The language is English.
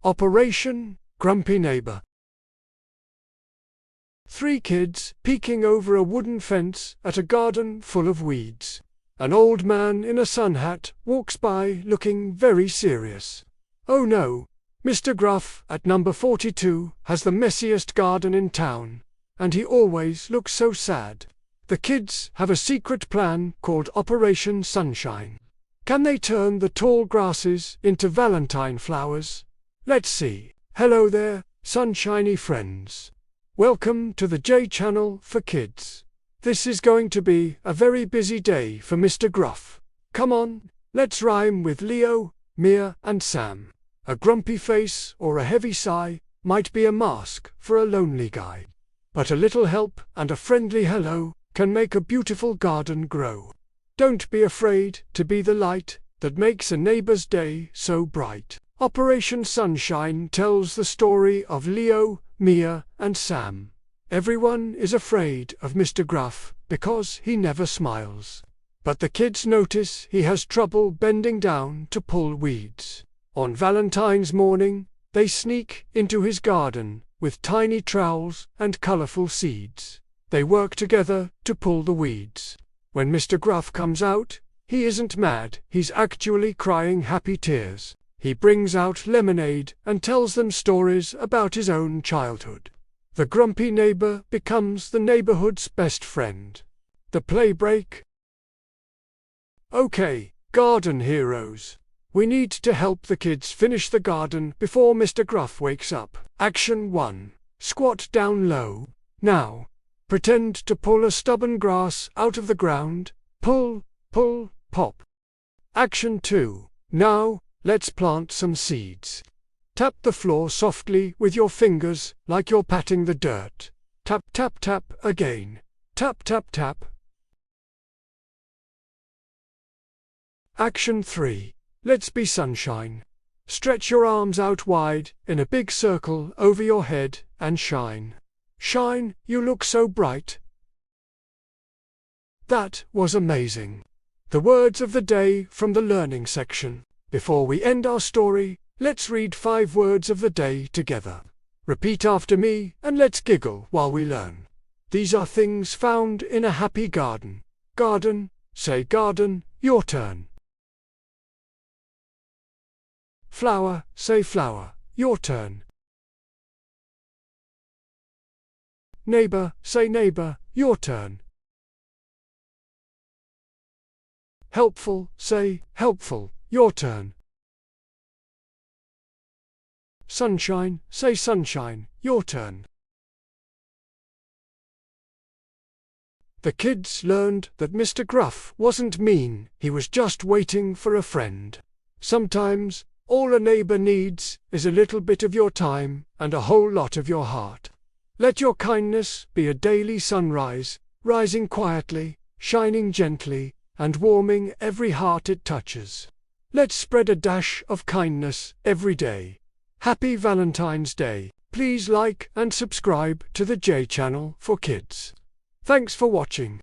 Operation Grumpy Neighbor. 3 kids peeking over a wooden fence at a garden full of weeds. An old man in a sun hat walks by looking very serious. Oh no, Mr. Gruff at number 42 has the messiest garden in town, and he always looks so sad. The kids have a secret plan called Operation Sunshine. Can they turn the tall grasses into Valentine flowers? Let's see. Hello there, sunshiny friends. Welcome to the J channel for kids. This is going to be a very busy day for Mr. Gruff. Come on, let's rhyme with Leo, Mia, and Sam. A grumpy face or a heavy sigh might be a mask for a lonely guy. But a little help and a friendly hello can make a beautiful garden grow. Don't be afraid to be the light that makes a neighbor's day so bright. Operation Sunshine tells the story of Leo, Mia, and Sam. Everyone is afraid of Mr. Gruff because he never smiles. But the kids notice he has trouble bending down to pull weeds. On Valentine's morning, they sneak into his garden with tiny trowels and colorful seeds. They work together to pull the weeds. When Mr. Gruff comes out, he isn't mad, he's actually crying happy tears. He brings out lemonade and tells them stories about his own childhood. The grumpy neighbor becomes the neighborhood's best friend. The play break. Okay, garden heroes. We need to help the kids finish the garden before Mr. Gruff wakes up. Action 1. Squat down low. Now, pretend to pull a stubborn grass out of the ground. Pull, pull, pop. Action 2. Now, let's plant some seeds. Tap the floor softly with your fingers like you're patting the dirt. Tap, tap, tap again. Tap, tap, tap. Action 3. Let's be sunshine. Stretch your arms out wide in a big circle over your head and shine. Shine, you look so bright. That was amazing. The words of the day from the learning section. Before we end our story, let's read 5 words of the day together. Repeat after me and let's giggle while we learn. These are things found in a happy garden. Garden, say garden, your turn. Flower, say flower, your turn. Neighbor, say neighbor, your turn. Helpful, say helpful, your turn. Sunshine, say sunshine, your turn. The kids learned that Mr. Gruff wasn't mean, he was just waiting for a friend. Sometimes, all a neighbor needs is a little bit of your time and a whole lot of your heart. Let your kindness be a daily sunrise, rising quietly, shining gently, and warming every heart it touches. Let's spread a dash of kindness every day. Happy Valentine's Day. Please like and subscribe to the J channel for kids. Thanks for watching.